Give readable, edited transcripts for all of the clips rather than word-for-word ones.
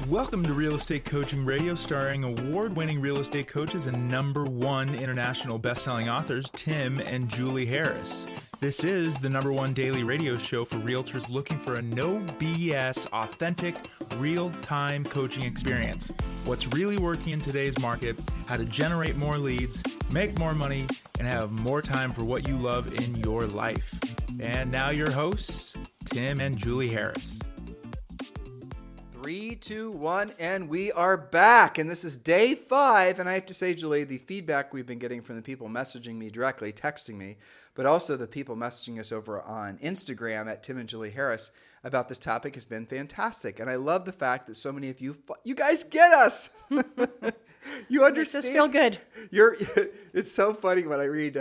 Welcome to Real Estate Coaching Radio, starring award-winning real estate coaches and #1 international best-selling authors, Tim and Julie Harris. This is the #1 daily radio show for realtors looking for a no BS, authentic, real-time coaching experience. What's really working in today's market, how to generate more leads, make more money, and have more time for what you love in your life. And now your hosts, Tim and Julie Harris. 3, 2, 1, and we are back. And this is day 5. And I have to say, Julie, the feedback we've been getting from the people messaging me directly, texting me, but also the people messaging us over on Instagram at Tim and Julie Harris about this topic has been fantastic. And I love the fact that so many of you guys get us. You understand? Makes us feel good. It's so funny when I read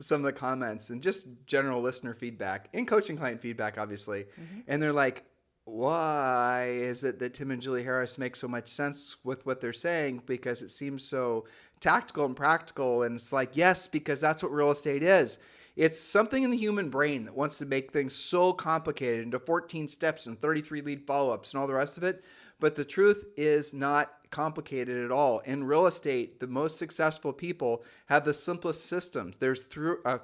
some of the comments and just general listener feedback and coaching client feedback, obviously. Mm-hmm. And they're like, why is it that Tim and Julie Harris make so much sense with what they're saying? Because it seems so tactical and practical. And it's like, yes, because that's what real estate is. It's something in the human brain that wants to make things so complicated into 14 steps and 33 lead follow-ups and all the rest of it. But the truth is not complicated at all. In real estate, the most successful people have the simplest systems. There's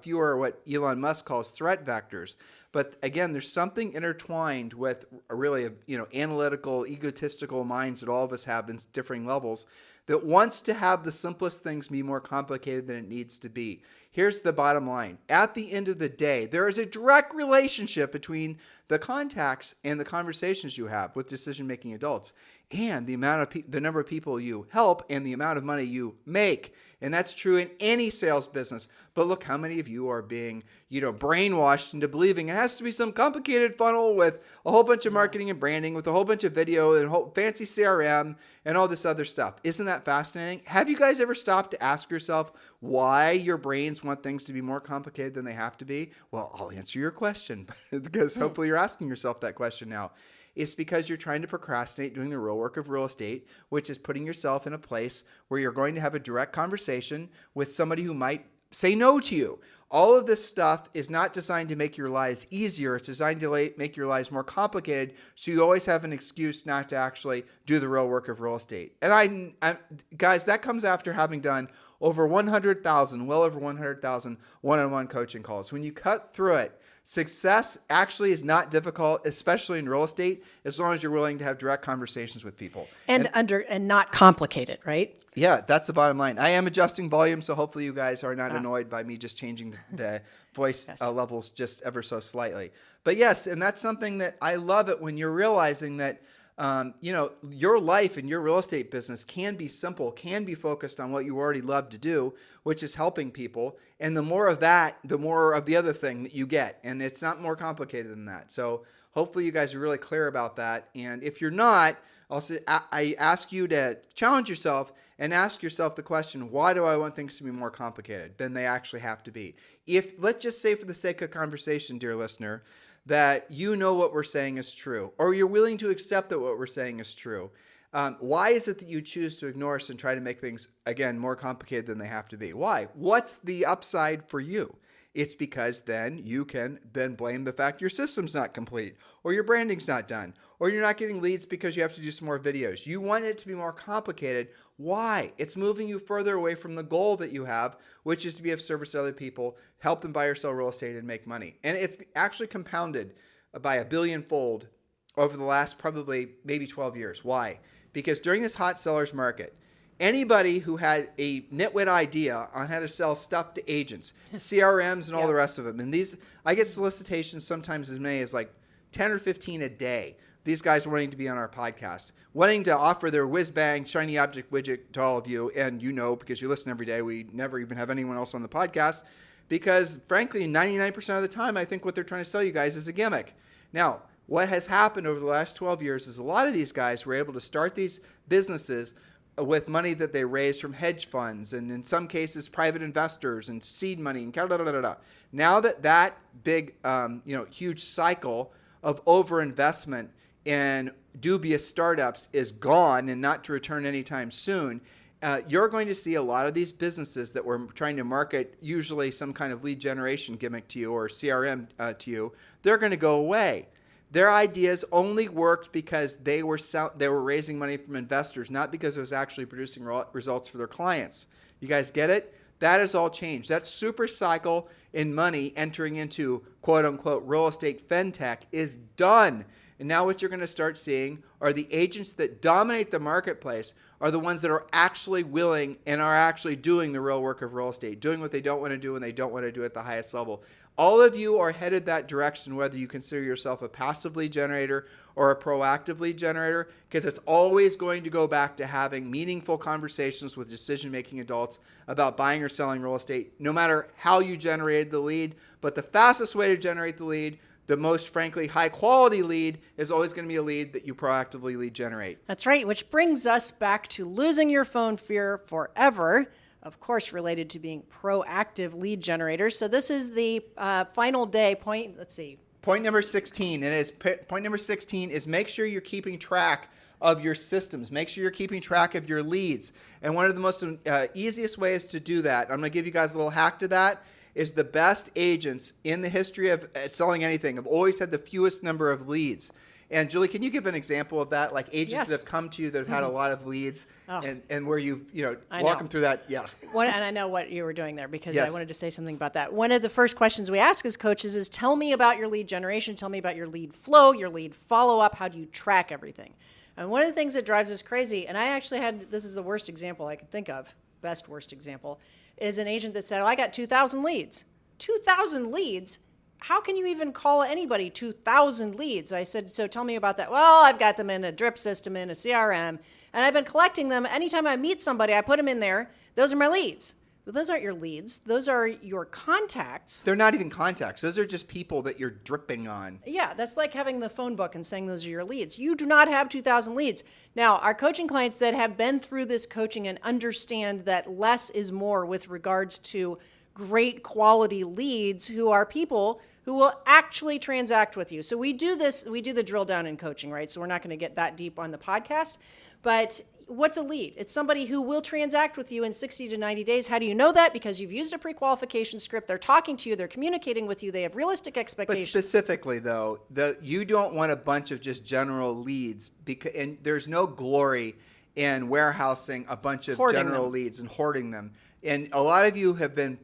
fewer what Elon Musk calls threat vectors. But again, there's something intertwined with really, analytical, egotistical minds that all of us have in differing levels that wants to have the simplest things be more complicated than it needs to be. Here's the bottom line. At the end of the day, there is a direct relationship between the contacts and the conversations you have with decision-making adults and the number of people you help and the amount of money you make. And that's true in any sales business. But look how many of you are being, brainwashed into believing it has to be some complicated funnel with a whole bunch of marketing and branding, with a whole bunch of video and a whole fancy CRM and all this other stuff. Isn't that fascinating? Have you guys ever stopped to ask yourself why your brains want things to be more complicated than they have to be? Well, I'll answer your question because hopefully you're asking yourself that question now. It's because you're trying to procrastinate doing the real work of real estate, which is putting yourself in a place where you're going to have a direct conversation with somebody who might say no to you. All of this stuff is not designed to make your lives easier. It's designed to make your lives more complicated, so you always have an excuse not to actually do the real work of real estate. And guys, that comes after having done well over 100,000 one-on-one coaching calls. When you cut through it, success actually is not difficult, especially in real estate, as long as you're willing to have direct conversations with people. And not complicated, right? Yeah, that's the bottom line. I am adjusting volume, so hopefully you guys are not annoyed by me just changing the voice levels just ever so slightly. But yes, and that's something that I love it when you're realizing that your life and your real estate business can be simple, can be focused on what you already love to do, which is helping people. And the more of that, the more of the other thing that you get. And it's not more complicated than that. So hopefully you guys are really clear about that. And if you're not, I ask you to challenge yourself and ask yourself the question, why do I want things to be more complicated than they actually have to be? Let's just say for the sake of conversation, dear listener, that you know what we're saying is true, or you're willing to accept that what we're saying is true. Why is it that you choose to ignore us and try to make things, again, more complicated than they have to be? Why? What's the upside for you? It's because then you can then blame the fact your system's not complete, or your branding's not done, or you're not getting leads because you have to do some more videos. You want it to be more complicated. Why? It's moving you further away from the goal that you have, which is to be of service to other people, help them buy or sell real estate and make money. And it's actually compounded by a billionfold over the last probably maybe 12 years. Why? Because during this hot seller's market, anybody who had a nitwit idea on how to sell stuff to agents, CRMs and all the rest of them, and I get solicitations sometimes as many as like 10 or 15 a day. These guys wanting to be on our podcast, wanting to offer their whiz-bang shiny object widget to all of you. And because you listen every day, we never even have anyone else on the podcast because, frankly, 99% of the time, I think what they're trying to sell you guys is a gimmick. Now, what has happened over the last 12 years is a lot of these guys were able to start these businesses with money that they raised from hedge funds and in some cases private investors and seed money and Now that big, huge cycle of overinvestment in dubious startups is gone and not to return anytime soon, you're going to see a lot of these businesses that were trying to market usually some kind of lead generation gimmick to you or CRM to you, they're going to go away. Their ideas only worked because they were raising money from investors, not because it was actually producing results for their clients. You guys get it? That has all changed. That super cycle in money entering into quote unquote real estate fintech is done. And now what you're going to start seeing are the agents that dominate the marketplace are the ones that are actually willing and are actually doing the real work of real estate, doing what they don't want to do and they don't want to do at the highest level. All of you are headed that direction, whether you consider yourself a passive lead generator or a proactive lead generator, because it's always going to go back to having meaningful conversations with decision-making adults about buying or selling real estate, no matter how you generated the lead. But the fastest way to generate the lead, the most, frankly, high-quality lead is always going to be a lead that you proactively lead generate. That's right, which brings us back to losing your phone fear forever, of course, related to being proactive lead generators. So this is the final day point. Let's see. Point number 16, point number 16 is make sure you're keeping track of your systems. Make sure you're keeping track of your leads. And one of the most easiest ways to do that, I'm going to give you guys a little hack to that, is the best agents in the history of selling anything have always had the fewest number of leads. And Julie, can you give an example of that? Like agents that have come to you that have had a lot of leads and where you've, walk them through that. Yeah. And I know what you were doing there because I wanted to say something about that. One of the first questions we ask as coaches is tell me about your lead generation. Tell me about your lead flow, your lead follow-up. How do you track everything? And one of the things that drives us crazy, and I actually this is the worst example I could think of, best worst example, is an agent that said, I got 2,000 leads. 2,000 leads? How can you even call anybody 2,000 leads? I said, so tell me about that. Well, I've got them in a drip system, in a CRM, and I've been collecting them. Anytime I meet somebody, I put them in there. Those are my leads. But those aren't your leads. Those are your contacts. They're not even contacts. Those are just people that you're dripping on. Yeah, that's like having the phone book and saying those are your leads. You do not have 2,000 leads. Now, our coaching clients that have been through this coaching and understand that less is more with regards to great quality leads who are people who will actually transact with you. So we do the drill down in coaching, right? So we're not going to get that deep on the podcast. But what's a lead? It's somebody who will transact with you in 60 to 90 days. How do you know that? Because you've used a pre-qualification script. They're talking to you. They're communicating with you. They have realistic expectations. But specifically, though, you don't want a bunch of just general leads, and there's no glory in warehousing a bunch of general leads and hoarding them. And a lot of you have been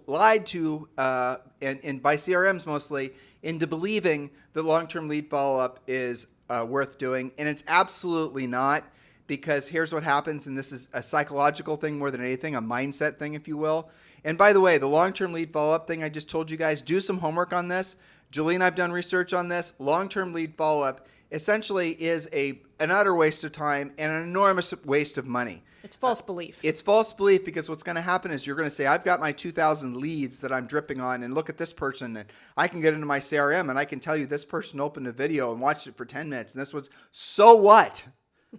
lied to, and by CRMs mostly, into believing that long-term lead follow-up is worth doing. And it's absolutely not, because here's what happens, and this is a psychological thing more than anything, a mindset thing, if you will. And by the way, the long-term lead follow-up thing I just told you guys, do some homework on this. Julie and I have done research on this. Long-term lead follow-up essentially is an utter waste of time and an enormous waste of money. It's false belief. It's false belief, because what's going to happen is you're going to say, I've got my 2,000 leads that I'm dripping on, and look at this person, and I can get into my CRM, and I can tell you this person opened a video and watched it for 10 minutes, and this was, so what?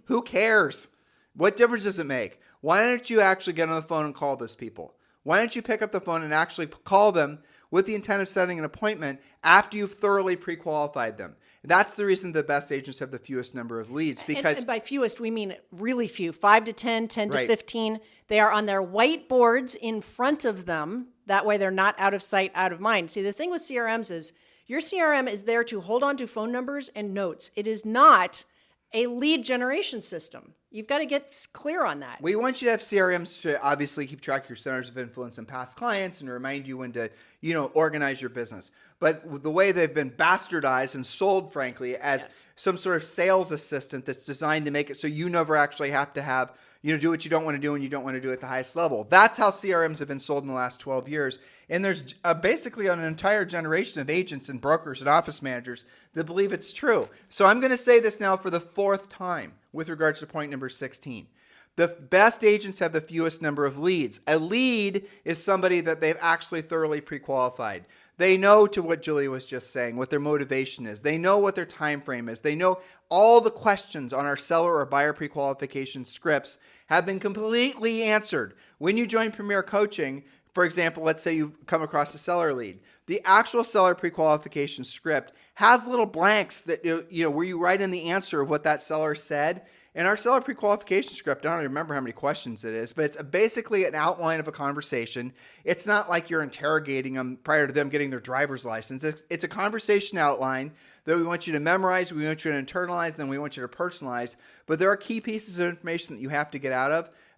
Who cares? What difference does it make? Why don't you actually get on the phone and call those people? Why don't you pick up the phone and actually call them with the intent of setting an appointment after you've thoroughly pre-qualified them? That's the reason the best agents have the fewest number of leads. Because and by fewest, we mean really few, 5 to 10, 10 to Right. 15. They are on their whiteboards in front of them. That way they're not out of sight, out of mind. See, the thing with CRMs is your CRM is there to hold on to phone numbers and notes. It is not a lead generation system. You've got to get clear on that. we want you to have CRMs to obviously keep track of your centers of influence and past clients and remind you when to, organize your business. But the way they've been bastardized and sold, frankly, as some sort of sales assistant that's designed to make it so you never actually have to have, do what you don't want to do and you don't want to do at the highest level. That's how CRMs have been sold in the last 12 years. And there's basically an entire generation of agents and brokers and office managers that believe it's true. So I'm going to say this now for the fourth time with regards to point number 16. The best agents have the fewest number of leads. A lead is somebody that they've actually thoroughly pre-qualified. They know, to what Julie was just saying, what their motivation is. They know what their time frame is. They know all the questions on our seller or buyer pre-qualification scripts have been completely answered. When you join Premier Coaching, for example, let's say you come across a seller lead. The actual seller pre-qualification script has little blanks that, where you write in the answer of what that seller said. And our seller pre-qualification script, I don't remember how many questions it is, but it's basically an outline of a conversation. It's not like you're interrogating them prior to them getting their driver's license. It's a conversation outline that we want you to memorize, we want you to internalize, then we want you to personalize. But there are key pieces of information that you have to get out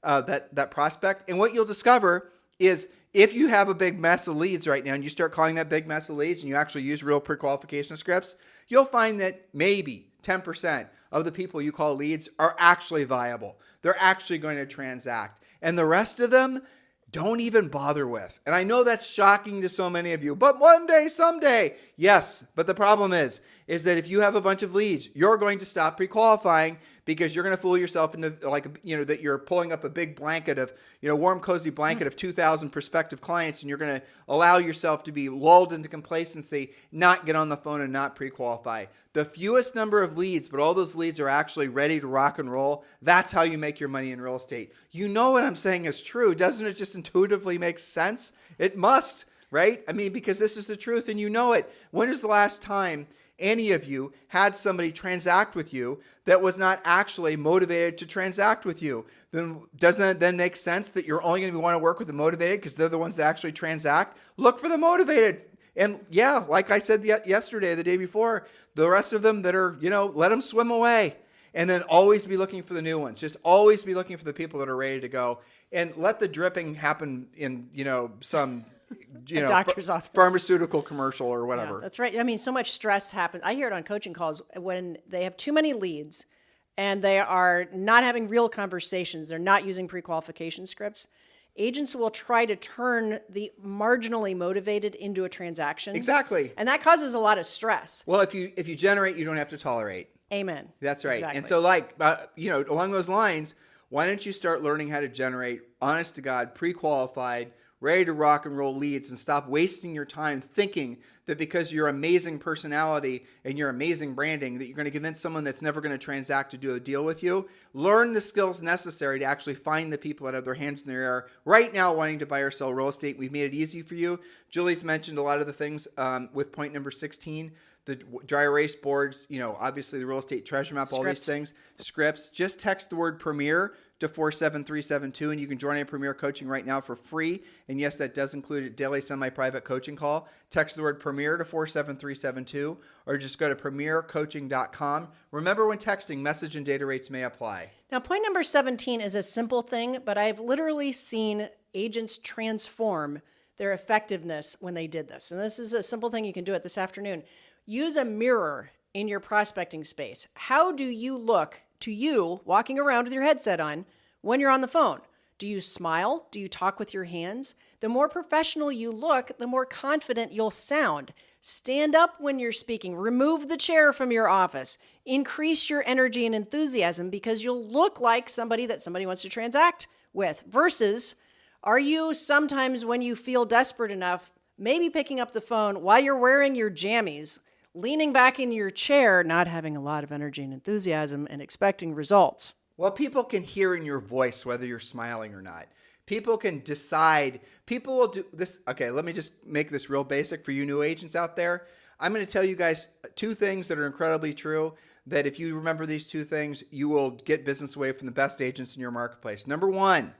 of that prospect. And what you'll discover is if you have a big mess of leads right now and you start calling that big mess of leads and you actually use real pre-qualification scripts, you'll find that maybe 10% of the people you call leads are actually viable. They're actually going to transact. And the rest of them, don't even bother with. And I know that's shocking to so many of you, but one day, someday. Yes, but the problem is that if you have a bunch of leads, you're going to stop pre-qualifying because you're going to fool yourself into that you're pulling up a big blanket of, warm, cozy blanket of 2,000 prospective clients, and you're going to allow yourself to be lulled into complacency, not get on the phone and not pre-qualify. The fewest number of leads, but all those leads are actually ready to rock and roll. That's how you make your money in real estate. You know what I'm saying is true. Doesn't it just intuitively make sense? It must, right? I mean, because this is the truth and you know it. When is the last time any of you had somebody transact with you that was not actually motivated to transact with you? Then doesn't it then make sense that you're only going to want to work with the motivated because they're the ones that actually transact? Look for the motivated. And yeah, like I said yesterday, the day before, the rest of them that are, let them swim away. And then always be looking for the new ones. Just always be looking for the people that are ready to go. And let the dripping happen in, some doctor's office, pharmaceutical commercial or whatever. Yeah, that's right. I mean, so much stress happens. I hear it on coaching calls when they have too many leads and they are not having real conversations. They're not using pre-qualification scripts. Agents will try to turn the marginally motivated into a transaction. Exactly. And that causes a lot of stress. Well, if you generate, you don't have to tolerate. Amen. That's right. Exactly. And so along those lines, why don't you start learning how to generate honest to God, pre-qualified, ready to rock and roll leads and stop wasting your time thinking that because your amazing personality and your amazing branding that you're going to convince someone that's never going to transact to do a deal with you. Learn the skills necessary to actually find the people that have their hands in the air right now wanting to buy or sell real estate. We've made it easy for you. Julie's mentioned a lot of the things with point number 16. The dry erase boards, obviously the real estate treasure map, all these things, scripts. Just text the word Premier to 47372, and you can join a Premier coaching right now for free. And yes, that does include a daily semi-private coaching call. Text the word Premier to 47372, or just go to premiercoaching.com. Remember, when texting, message and data rates may apply. Now, point number 17 is a simple thing, but I've literally seen agents transform their effectiveness when they did this. And this is a simple thing. You can do it this afternoon. Use a mirror in your prospecting space. How do you look to you walking around with your headset on when you're on the phone? Do you smile? Do you talk with your hands? The more professional you look, the more confident you'll sound. Stand up when you're speaking. Remove the chair from your office. Increase your energy and enthusiasm because you'll look like somebody that somebody wants to transact with. Versus, are you sometimes when you feel desperate enough, maybe picking up the phone while you're wearing your jammies, leaning back in your chair, not having a lot of energy and enthusiasm, and expecting results? Well, people can hear in your voice whether you're smiling or not. People can decide. People will do this. Okay, let me just make this real basic for you new agents out there. I'm going to tell you guys two things that are incredibly true, that if you remember these two things, you will get business away from the best agents in your marketplace. Number one,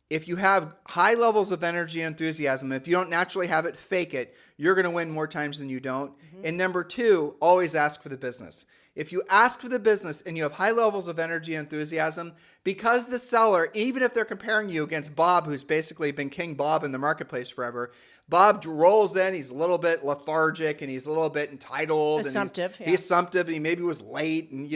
if you have high levels of energy and enthusiasm, if you don't naturally have it, fake it. You're going to win more times than you don't. Mm-hmm. And number two, always ask for the business. If you ask for the business and you have high levels of energy and enthusiasm, because the seller, even if they're comparing you against Bob, who's basically been King Bob in the marketplace forever, Bob rolls in, he's a little bit lethargic and he's a little bit entitled. Assumptive. He's assumptive and he maybe was late and,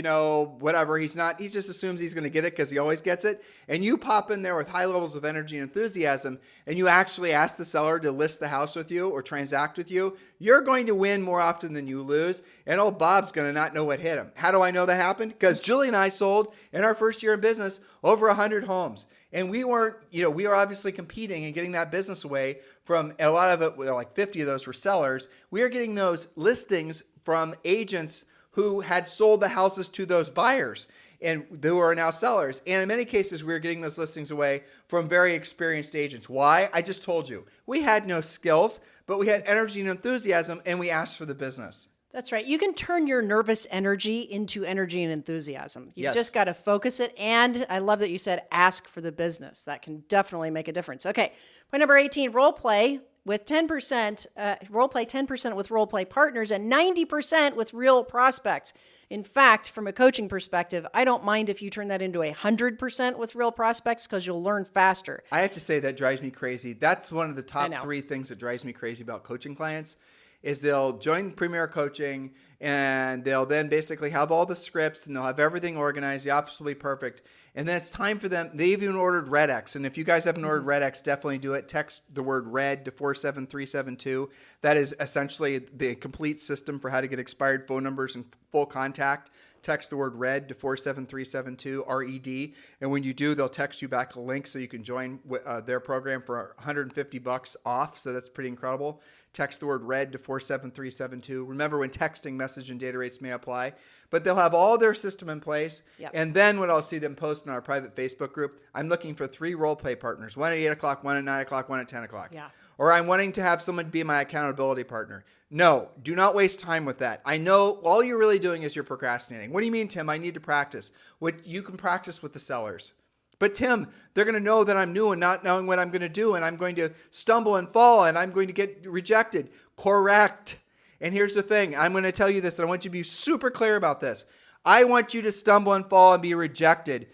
whatever. He just assumes he's going to get it because he always gets it. And you pop in there with high levels of energy and enthusiasm and you actually ask the seller to list the house with you or transact with you, you're going to win more often than you lose. And old Bob's going to not know what hit him. How do I know that happened? Because Julie and I sold in our first year in business over 100 homes. And we weren't, we were obviously competing and getting that business away from a lot of it, like 50 of those were sellers. We were getting those listings from agents who had sold the houses to those buyers. and who are now sellers. And in many cases, we were getting those listings away from very experienced agents. Why? I just told you. We had no skills, but we had energy and enthusiasm, and we asked for the business. That's right. You can turn your nervous energy into energy and enthusiasm. You just got to focus it. And I love that you said ask for the business. That can definitely make a difference. Okay. Point number 18, role play with 10%, role play 10% with role play partners and 90% with real prospects. In fact, from a coaching perspective, I don't mind if you turn that into 100% with real prospects because you'll learn faster. I have to say that drives me crazy. That's one of the top 3 things that drives me crazy about coaching clients is they'll join Premier Coaching and they'll then basically have all the scripts and they'll have everything organized. The office will be perfect. And then it's time for them. They even ordered RedX. And if you guys haven't ordered RedX, definitely do it. Text the word RED to 47372. That is essentially the complete system for how to get expired phone numbers and full contact. Text the word RED to 47372, RED. And when you do, they'll text you back a link so you can join their program for $150 off. So that's pretty incredible. Text the word RED to 47372. Remember, when texting, message and data rates may apply. But they'll have all their system in place. Yep. And then what I'll see them post in our private Facebook group, I'm looking for 3 role play partners, one at 8 o'clock, one at 9 o'clock, one at 10 o'clock. Yeah. Or I'm wanting to have someone be my accountability partner. No, do not waste time with that. I know all you're really doing is you're procrastinating. What do you mean, Tim? I need to practice. What you can practice with the sellers. But Tim, they're going to know that I'm new and not knowing what I'm going to do, and I'm going to stumble and fall, and I'm going to get rejected. Correct. And here's the thing. I'm going to tell you this, and I want you to be super clear about this. I want you to stumble and fall and be rejected.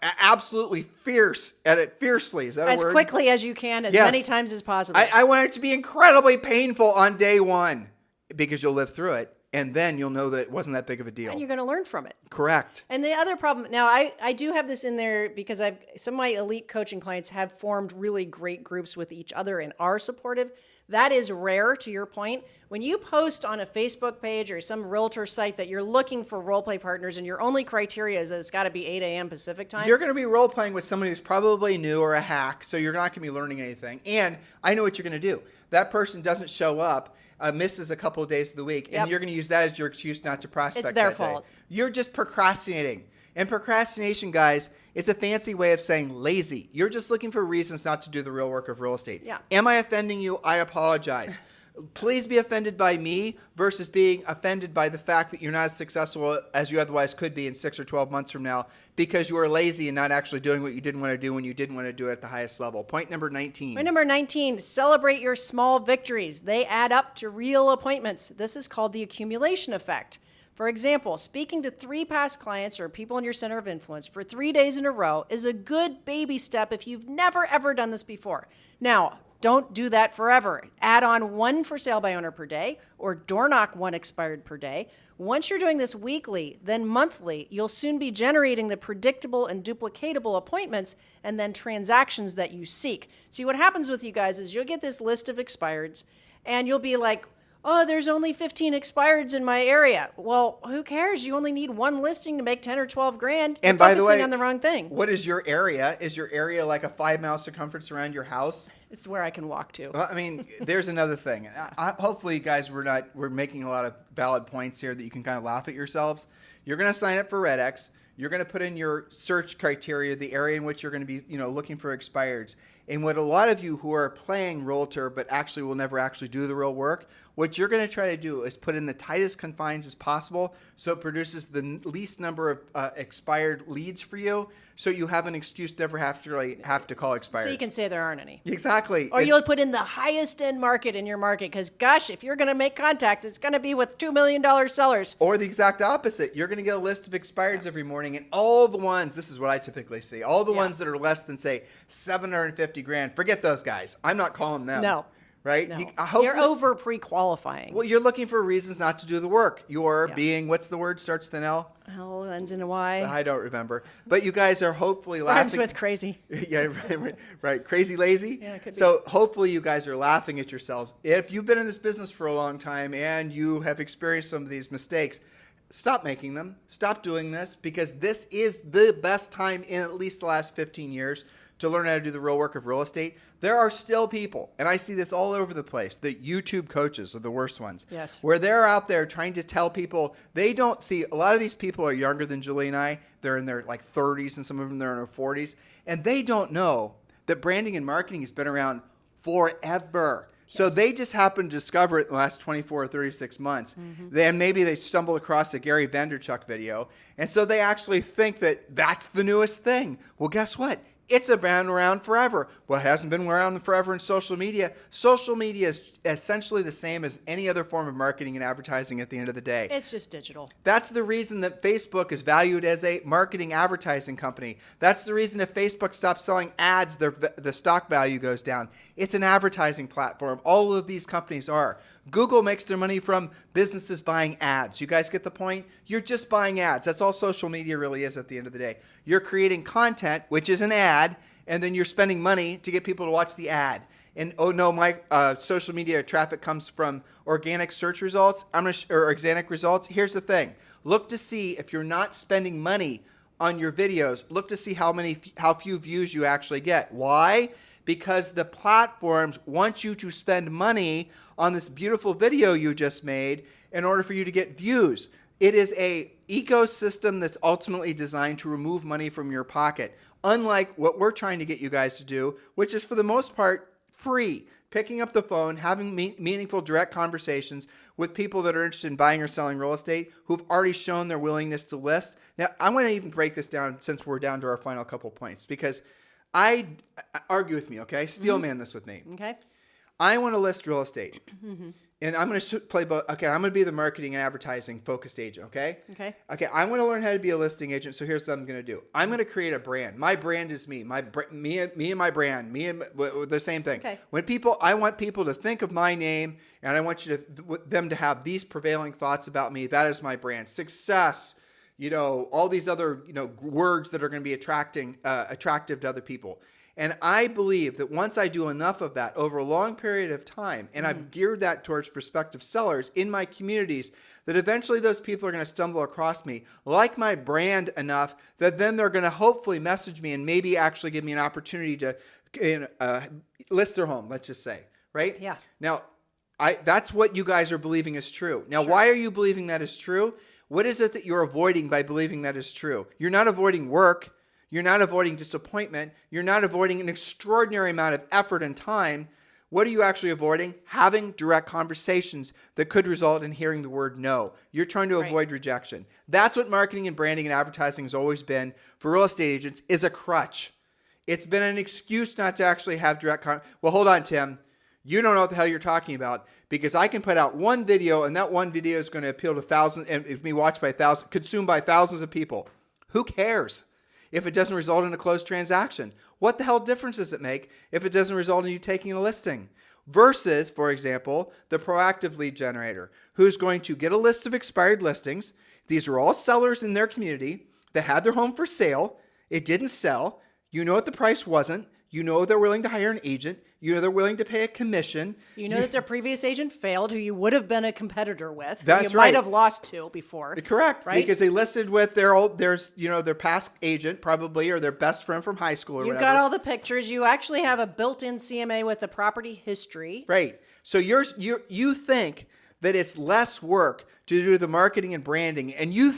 Absolutely fiercely. Is that a word? As quickly as you can, as many times as possible. I want it to be incredibly painful on day 1 because you'll live through it. And then you'll know that it wasn't that big of a deal. And you're going to learn from it. Correct. And the other problem, now I do have this in there because some of my elite coaching clients have formed really great groups with each other and are supportive. That is rare, to your point. When you post on a Facebook page or some realtor site that you're looking for role play partners and your only criteria is that it's got to be 8 a.m. Pacific time. You're going to be role playing with somebody who's probably new or a hack, so you're not going to be learning anything. And I know what you're going to do. That person doesn't show up, misses a couple of days of the week, and you're going to use that as your excuse not to prospect. It's their that fault. Day. You're just procrastinating. And procrastination, guys, is a fancy way of saying lazy. You're just looking for reasons not to do the real work of real estate. Yeah. Am I offending you? I apologize. Please be offended by me versus being offended by the fact that you're not as successful as you otherwise could be in 6 or 12 months from now because you are lazy and not actually doing what you didn't want to do when you didn't want to do it at the highest level. Point number 19. Point number 19, celebrate your small victories. They add up to real appointments. This is called the accumulation effect. For example, speaking to 3 past clients or people in your center of influence for 3 days in a row is a good baby step if you've never, ever done this before. Now, don't do that forever. Add on 1 for sale by owner per day or door knock 1 expired per day. Once you're doing this weekly, then monthly, you'll soon be generating the predictable and duplicatable appointments and then transactions that you seek. See, what happens with you guys is you'll get this list of expireds and you'll be like, oh, there's only 15 expireds in my area. Well, who cares? You only need 1 listing to make 10 or 12 grand. You're and by the way, on the wrong thing. What is your area? Is your area like a 5-mile circumference around your house? It's where I can walk to. Well, I mean, there's another thing. Hopefully, you guys, we're making a lot of valid points here that you can kind of laugh at yourselves. You're going to sign up for RedX. You're going to put in your search criteria, the area in which you're going to be, looking for expireds. And what a lot of you who are playing realtor but actually will never actually do the real work, what you're going to try to do is put in the tightest confines as possible so it produces the least number of expired leads for you so you have an excuse to never have to call expireds. So you can say there aren't any. Exactly. Or you'll put in the highest end market in your market because, gosh, if you're going to make contacts, it's going to be with $2 million sellers. Or the exact opposite. You're going to get a list of expireds every morning, and all the ones, this is what I typically see, all the ones that are less than, say, $750,000, forget those guys. I'm not calling them. No. Right? No. You're over pre-qualifying. Well, you're looking for reasons not to do the work. You're being, what's the word, starts with an L? L ends in a Y. I don't remember. But you guys are hopefully laughing. Rhymes with crazy. Yeah, right. Crazy lazy? Yeah, it could be. So hopefully you guys are laughing at yourselves. If you've been in this business for a long time and you have experienced some of these mistakes, stop making them. Stop doing this because this is the best time in at least the last 15 years to learn how to do the real work of real estate, there are still people, and I see this all over the place, the YouTube coaches are the worst ones. Yes. Where they're out there trying to tell people, they don't see, a lot of these people are younger than Julie and I. They're in their like 30s, and some of them they're in their 40s. And they don't know that branding and marketing has been around forever. So they just happened to discover it in the last 24 or 36 months. Then maybe they stumbled across a Gary Vaynerchuk video. And so they actually think that that's the newest thing. Well, guess what? It's been around forever. Well, it hasn't been around forever in social media. Social media is essentially the same as any other form of marketing and advertising at the end of the day. It's just digital. That's the reason that Facebook is valued as a marketing advertising company. That's the reason if Facebook stops selling ads, the stock value goes down. It's an advertising platform. All of these companies are. Google makes their money from businesses buying ads. You guys get the point? You're just buying ads. That's all social media really is at the end of the day. You're creating content, which is an ad, and then you're spending money to get people to watch the ad. And oh no, my social media traffic comes from organic search results. Or organic results. Here's the thing: look to see if you're not spending money on your videos. Look to see how few views you actually get. Why? Because the platforms want you to spend money on this beautiful video you just made in order for you to get views. It is a ecosystem that's ultimately designed to remove money from your pocket, unlike what we're trying to get you guys to do, which is for the most part free. Picking up the phone, having meaningful direct conversations with people that are interested in buying or selling real estate who've already shown their willingness to list. Now, I'm going to even break this down since we're down to our final couple points, because I argue with me, okay? Steel man this with me. Okay. I want to list real estate. And I'm going to play both. Okay, I'm going to be the marketing and advertising focused agent, okay? Okay. Okay, I want to learn how to be a listing agent, so here's what I'm going to do. I'm going to create a brand. My brand is me. Me and my brand. The same thing. Okay. I want people to think of my name, and I want them to have these prevailing thoughts about me. That is my brand. Success, all these other, words that are going to be attractive to other people. And I believe that once I do enough of that over a long period of time, and I've geared that towards prospective sellers in my communities, that eventually those people are going to stumble across me, like my brand enough that then they're going to hopefully message me and maybe actually give me an opportunity to list their home, let's just say, right? Yeah. Now, that's what you guys are believing is true. Now, why are you believing that is true? What is it that you're avoiding by believing that is true? You're not avoiding work. You're not avoiding disappointment. You're not avoiding an extraordinary amount of effort and time. What are you actually avoiding? Having direct conversations that could result in hearing the word no. You're trying to avoid rejection. That's what marketing and branding and advertising has always been for real estate agents, is a crutch. It's been an excuse not to actually have direct Well, hold on, Tim. You don't know what the hell you're talking about, because I can put out one video, and that one video is going to appeal to thousands and be watched by thousands, consumed by thousands of people. Who cares if it doesn't result in a closed transaction? What the hell difference does it make if it doesn't result in you taking a listing? Versus, for example, the proactive lead generator, who's going to get a list of expired listings. These are all sellers in their community that had their home for sale. It didn't sell. You know what the price wasn't. You know they're willing to hire an agent. You know they're willing to pay a commission. You know that their previous agent failed, who you would have been a competitor with. That's you right. might have lost to before. Correct, right? Because they listed with their past agent probably, or their best friend from high school or You've whatever. got all the pictures. You actually have a built-in CMA with the property history. Right. So you think that it's less work to do the marketing and branding, and you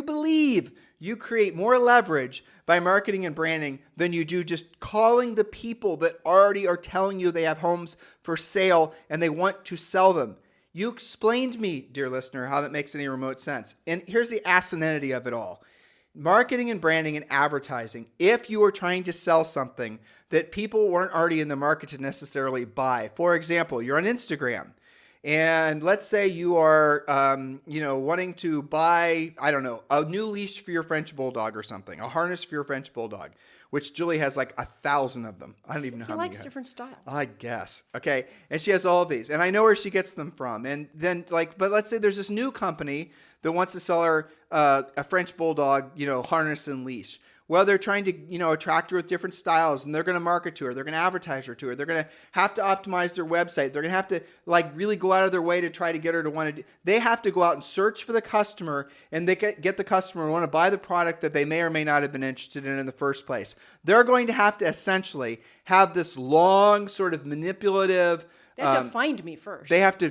believe you create more leverage by marketing and branding than you do just calling the people that already are telling you they have homes for sale and they want to sell them. You explained to me, dear listener, how that makes any remote sense. And here's the asininity of it all. Marketing and branding and advertising, if you are trying to sell something that people weren't already in the market to necessarily buy. For example, you're on Instagram. And let's say you are, wanting to buy, a new leash for your French Bulldog or something, a harness for your French Bulldog, which Julie has like 1,000 of them. I don't even know how many. He likes different styles. I guess. Okay. And she has all of these. And I know where she gets them from. And then but let's say there's this new company that wants to sell her a French Bulldog, harness and leash. Well, they're trying to, attract her with different styles, and they're going to market to her. They're going to advertise her to her. They're going to have to optimize their website. They're going to have to really go out of their way to try to get her to want to. They have to go out and search for the customer, and they get the customer to want to buy the product that they may or may not have been interested in the first place. They're going to have to essentially have this long sort of manipulative. They have to find me first. They have to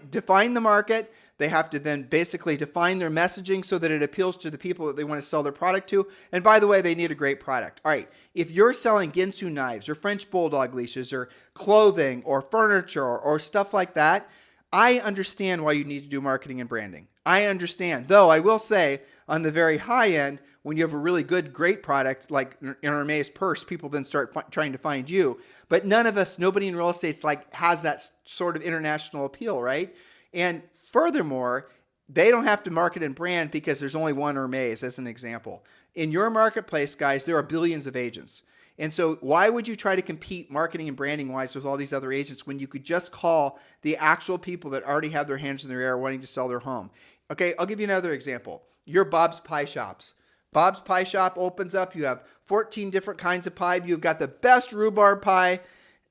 define the market. They have to then basically define their messaging so that it appeals to the people that they want to sell their product to. And by the way, they need a great product. All right, if you're selling Ginsu knives or French Bulldog leashes or clothing or furniture or stuff like that, I understand why you need to do marketing and branding. I understand. Though I will say on the very high end, when you have a really good, great product like an Hermes purse, people then start trying to find you. But nobody in real estate has that sort of international appeal, right? And furthermore, they don't have to market and brand because there's only one Hermes, as an example. In your marketplace, guys, there are billions of agents. And so why would you try to compete marketing and branding wise with all these other agents when you could just call the actual people that already have their hands in their air wanting to sell their home? Okay, I'll give you another example. Your Bob's Pie Shops. Bob's Pie Shop opens up. You have 14 different kinds of pie. You've got the best rhubarb pie.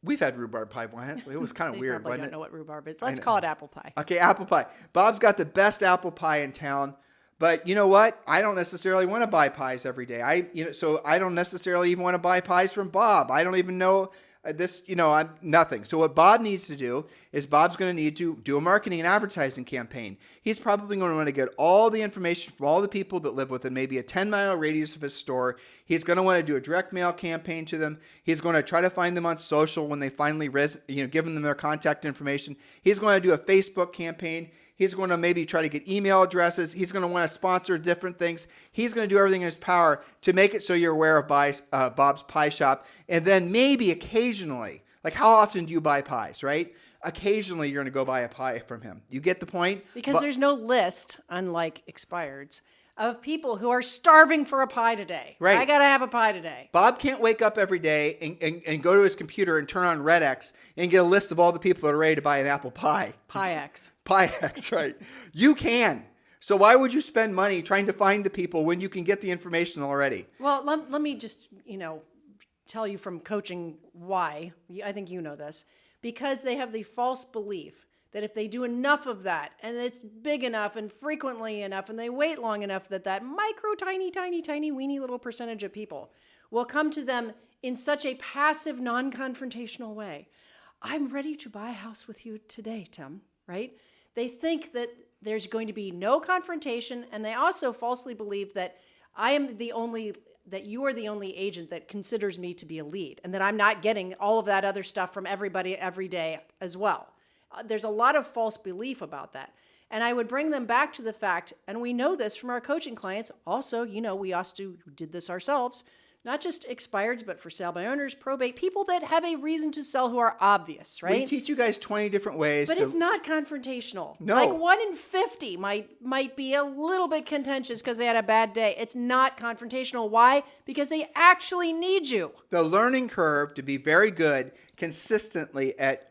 We've had rhubarb pie once. It was kind of weird, probably wasn't it? don't know what rhubarb is. Let's call it apple pie. Okay, apple pie. Bob's got the best apple pie in town. But you know what? I don't necessarily want to buy pies every day. So I don't necessarily even want to buy pies from Bob. I don't even know I'm nothing. So what Bob needs to do is Bob's going to need to do a marketing and advertising campaign. He's probably going to want to get all the information from all the people that live within maybe a 10-mile radius of his store. He's going to want to do a direct mail campaign to them. He's going to try to find them on social when they finally giving them their contact information. He's going to do a Facebook campaign. He's going to maybe try to get email addresses. He's going to want to sponsor different things. He's going to do everything in his power to make it so you're aware of Bob's Pie Shop. And then maybe occasionally, how often do you buy pies, right? Occasionally you're going to go buy a pie from him. You get the point? Because there's no list, unlike expireds, of people who are starving for a pie today. Right. I got to have a pie today. Bob can't wake up every day and go to his computer and turn on RedX and get a list of all the people that are ready to buy an apple pie. Pie-X. Pie-X, right. You can. So why would you spend money trying to find the people when you can get the information already? Well, let me just, tell you from coaching why. I think you know this. Because they have the false belief that if they do enough of that, and it's big enough and frequently enough, and they wait long enough, that micro, tiny, weeny little percentage of people will come to them in such a passive, non-confrontational way. I'm ready to buy a house with you today, Tim, right? They think that there's going to be no confrontation, and they also falsely believe that that you are the only agent that considers me to be a lead, and that I'm not getting all of that other stuff from everybody every day as well. There's a lot of false belief about that. And I would bring them back to the fact, and we know this from our coaching clients. Also, we also did this ourselves, not just expireds, but for sale by owners, probate, people that have a reason to sell who are obvious, right? We teach you guys 20 different ways. But it's not confrontational. No. 1 in 50 might be a little bit contentious because they had a bad day. It's not confrontational. Why? Because they actually need you. The learning curve to be very good consistently at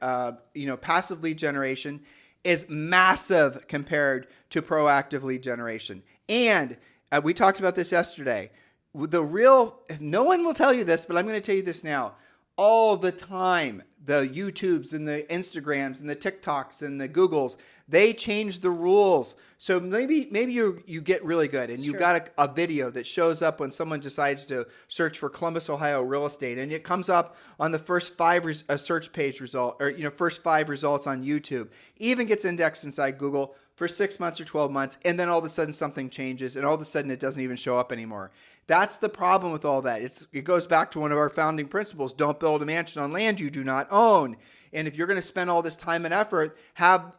passive lead generation is massive compared to proactive lead generation. And we talked about this yesterday. No one will tell you this, but I'm going to tell you this now. All the time, the YouTubes and the Instagrams and the TikToks and the Googles, they change the rules. So maybe you get really good and you got a video that shows up when someone decides to search for Columbus, Ohio real estate, and it comes up on the first 5 search page result, or first 5 results on YouTube. Even gets indexed inside Google for 6 months or 12 months, and then all of a sudden something changes, and all of a sudden it doesn't even show up anymore. That's the problem with all that. It goes back to one of our founding principles: don't build a mansion on land you do not own. And if you're going to spend all this time and effort,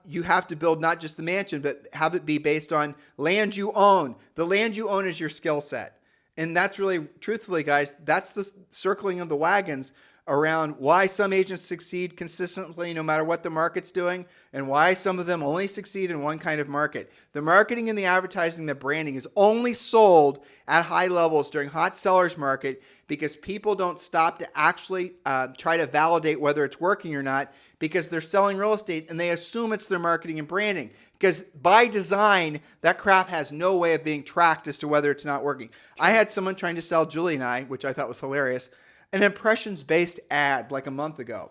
you have to build not just the mansion, but have it be based on land you own. The land you own is your skill set. And that's really, truthfully, guys, that's the circling of the wagons around why some agents succeed consistently no matter what the market's doing and why some of them only succeed in one kind of market. The marketing and the advertising, the branding is only sold at high levels during hot sellers market because people don't stop to actually try to validate whether it's working or not because they're selling real estate and they assume it's their marketing and branding. Because by design, that crap has no way of being tracked as to whether it's not working. I had someone trying to sell Julie and I, which I thought was hilarious, an impressions-based ad like a month ago.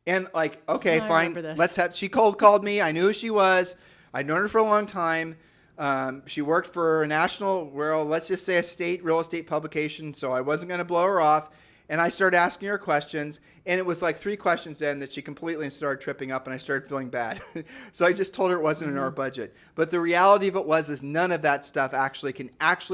And like, okay, fine. She cold called me. I knew who she was. I'd known her for a long time. She worked for a national, well, let's just say a state real estate publication. So I wasn't going to blow her off. And I started asking her questions. And it was like 3 questions in that she completely started tripping up and I started feeling bad. So I just told her it wasn't in our budget. But the reality of it is none of that stuff can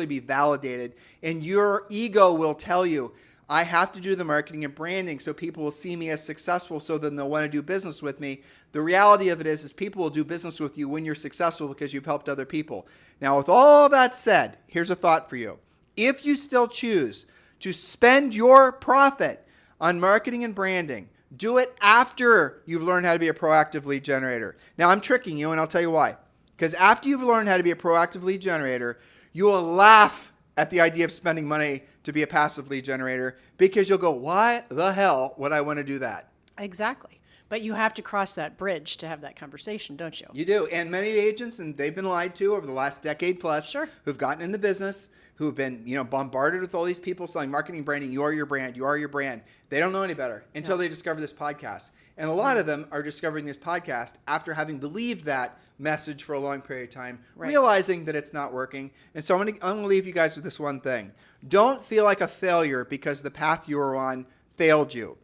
be validated. And your ego will tell you, I have to do the marketing and branding so people will see me as successful so then they'll want to do business with me. The reality of it is people will do business with you when you're successful because you've helped other people. Now, with all that said, here's a thought for you. If you still choose to spend your profit on marketing and branding, do it after you've learned how to be a proactive lead generator. Now, I'm tricking you, and I'll tell you why. Because after you've learned how to be a proactive lead generator, you will laugh at the idea of spending money to be a passive lead generator because you'll go, why the hell would I want to do that? Exactly. But you have to cross that bridge to have that conversation, don't you? You do. And many agents, and they've been lied to over the last decade plus, Sure. who've gotten in the business, who've been, bombarded with all these people selling marketing, branding, you are your brand, you are your brand. They don't know any better until they discover this podcast. And a lot of them are discovering this podcast after having believed that message for a long period of time, realizing that it's not working. And so I'm going to leave you guys with this one thing. Don't feel like a failure because the path you were on failed you.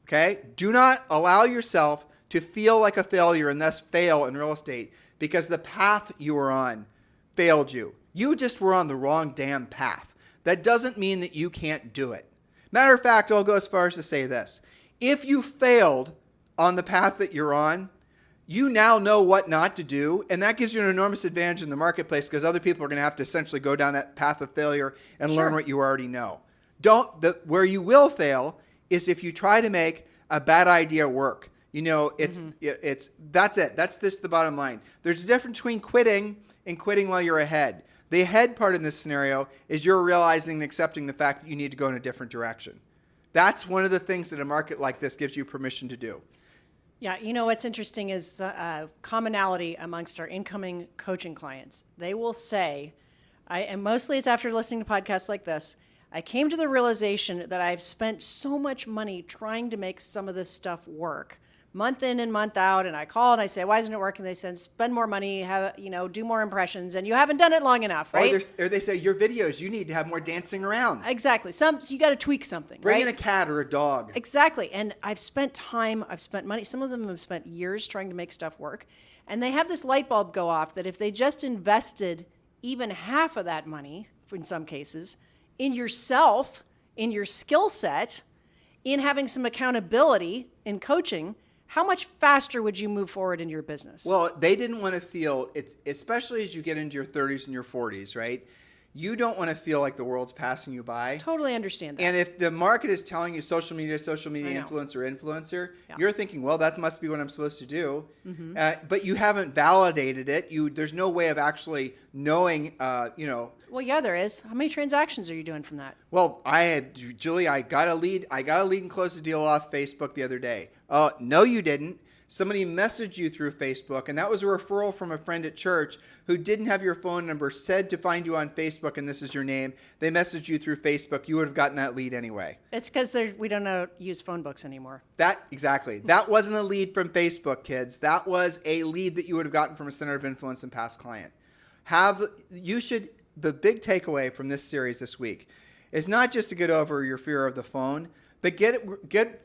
Okay? Do not allow yourself to feel like a failure and thus fail in real estate because the path you were on failed you. You just were on the wrong damn path. That doesn't mean that you can't do it. Matter of fact, I'll go as far as to say this. If you failed on the path that you're on, you now know what not to do, and that gives you an enormous advantage in the marketplace because other people are going to have to essentially go down that path of failure and learn what you already know. Where you will fail is if you try to make a bad idea work. That's it. That's the bottom line. There's a difference between quitting and quitting while you're ahead. The ahead part in this scenario is you're realizing and accepting the fact that you need to go in a different direction. That's one of the things that a market like this gives you permission to do. Yeah, what's interesting is commonality amongst our incoming coaching clients. They will say, and mostly it's after listening to podcasts like this, I came to the realization that I've spent so much money trying to make some of this stuff work, month in and month out, and I call and I say, why isn't it working? They said, spend more money, do more impressions, and you haven't done it long enough, right? Or they say, your videos, you need to have more dancing around. Exactly. You got to tweak something, Bring right? in a cat or a dog. Exactly. And I've spent time, I've spent money. Some of them have spent years trying to make stuff work. And they have this light bulb go off that if they just invested even half of that money, in some cases, in yourself, in your skill set, in having some accountability in coaching, how much faster would you move forward in your business? Well, they didn't want to feel, especially as you get into your 30s and your 40s, right? You don't want to feel like the world's passing you by. Totally understand that. And if the market is telling you social media influencer, you're thinking, well, that must be what I'm supposed to do. Mm-hmm. But you haven't validated it. There's no way of actually knowing, Well, yeah, there is. How many transactions are you doing from that? Well, Julie, I got a lead and closed a deal off Facebook the other day. No, you didn't. Somebody messaged you through Facebook, and that was a referral from a friend at church who didn't have your phone number, said to find you on Facebook, and this is your name. They messaged you through Facebook. You would have gotten that lead anyway. It's because we don't use phone books anymore. Exactly. That wasn't a lead from Facebook, kids. That was a lead that you would have gotten from a center of influence and past client. The big takeaway from this series this week is not just to get over your fear of the phone, but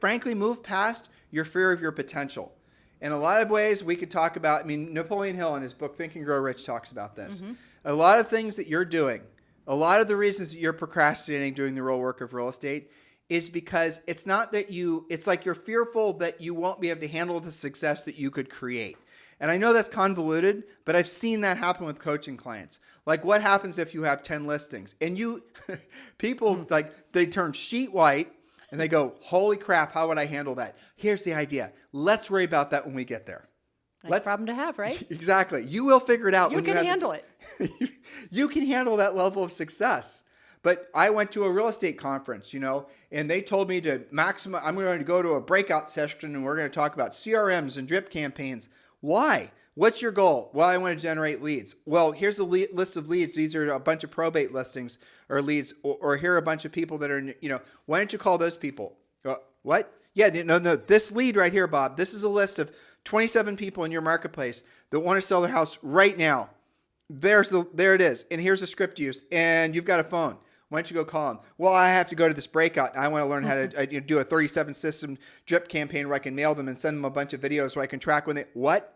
frankly, move past your fear of your potential. In a lot of ways, we could talk about, Napoleon Hill in his book, Think and Grow Rich, talks about this. Mm-hmm. A lot of things that you're doing, a lot of the reasons that you're procrastinating doing the real work of real estate is because it's like you're fearful that you won't be able to handle the success that you could create. And I know that's convoluted, but I've seen that happen with coaching clients. Like, what happens if you have 10 listings? And people, they turn sheet white, And they go, holy crap, how would I handle that? Here's the idea. Let's worry about that when we get there. Nice problem to have, right? Exactly. You will figure it out. You can handle it. You can handle that level of success. But I went to a real estate conference, and they told me to maximize. I'm going to go to a breakout session and we're going to talk about CRMs and drip campaigns. Why? What's your goal? Well, I want to generate leads. Well, here's a list of leads. These are a bunch of probate listings or leads, or here are a bunch of people that are, why don't you call those people? What? Yeah, no. This lead right here, Bob, this is a list of 27 people in your marketplace that want to sell their house right now. There it is. And here's a script used. And you've got a phone. Why don't you go call them? Well, I have to go to this breakout. I want to learn how to do a 37 system drip campaign where I can mail them and send them a bunch of videos where I can track when they... What?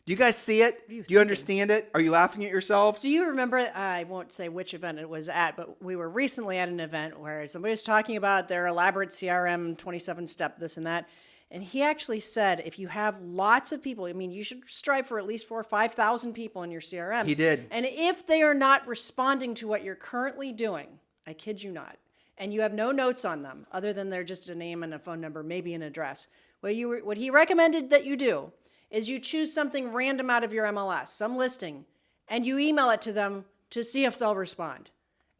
Do you guys see it? Do you understand it? Are you laughing at yourselves? Do you remember, I won't say which event it was at, but we were recently at an event where somebody was talking about their elaborate CRM 27-step, this and that. And he actually said, if you have lots of people, you should strive for at least 4,000 or 5,000 people in your CRM. He did. And if they are not responding to what you're currently doing, I kid you not, and you have no notes on them other than they're just a name and a phone number, maybe an address, what he recommended that you do is you choose something random out of your MLS, some listing, and you email it to them to see if they'll respond.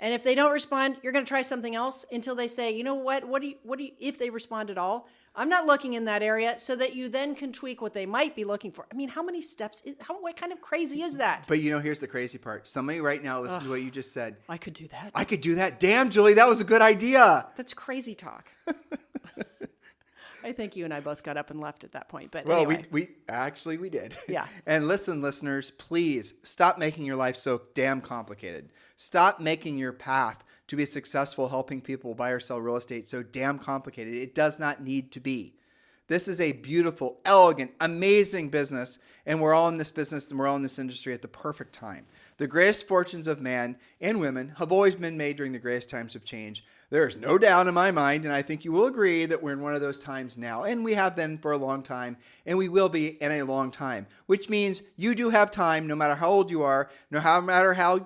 And if they don't respond, you're going to try something else until they say, you know what do you, if they respond at all, I'm not looking in that area, so that you then can tweak what they might be looking for. How many steps, what kind of crazy is that? But here's the crazy part. Somebody right now, listen to what you just said. I could do that. I could do that. Damn, Julie, that was a good idea. That's crazy talk. I think you and I both got up and left at that point. But well, anyway. we did. Yeah. And listen, listeners, please stop making your life so damn complicated. Stop making your path to be successful helping people buy or sell real estate so damn complicated. It does not need to be. This is a beautiful, elegant, amazing business, and we're all in this business and we're all in this industry at the perfect time. The greatest fortunes of man and women have always been made during the greatest times of change. There is no doubt in my mind, and I think you will agree, that we're in one of those times now, and we have been for a long time, and we will be in a long time, which means you do have time, no matter how old you are, no matter how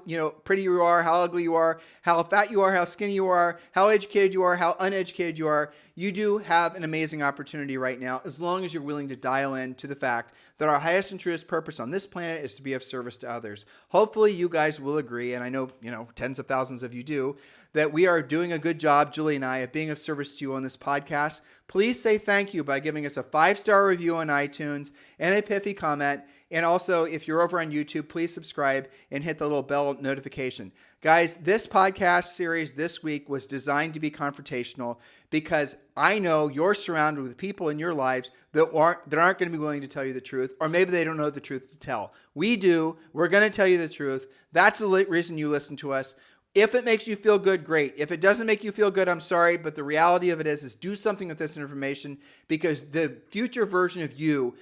pretty you are, how ugly you are, how fat you are, how skinny you are, how educated you are, how uneducated you are. You do have an amazing opportunity right now, as long as you're willing to dial in to the fact that our highest and truest purpose on this planet is to be of service to others. Hopefully you guys will agree, and I know, tens of thousands of you do, that we are doing a good job, Julie and I, of being of service to you on this podcast. Please say thank you by giving us a 5-star review on iTunes and a pithy comment. And also, if you're over on YouTube, please subscribe and hit the little bell notification. Guys, this podcast series this week was designed to be confrontational because I know you're surrounded with people in your lives that aren't going to be willing to tell you the truth, or maybe they don't know the truth to tell. We do. We're going to tell you the truth. That's the reason you listen to us. If it makes you feel good, great. If it doesn't make you feel good, I'm sorry, but the reality of it is do something with this information, because the future version of you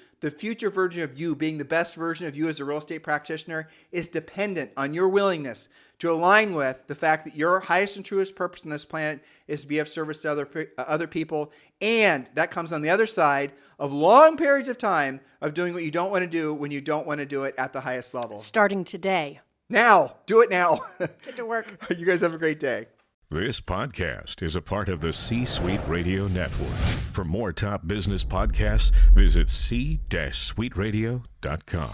being the best version of you as a real estate practitioner is dependent on your willingness to align with the fact that your highest and truest purpose on this planet is to be of service to other people. And that comes on the other side of long periods of time of doing what you don't want to do when you don't want to do it at the highest level. Starting today. Now. Do it now. Get to work. You guys have a great day. This podcast is a part of the C-Suite Radio Network. For more top business podcasts, visit c-suiteradio.com.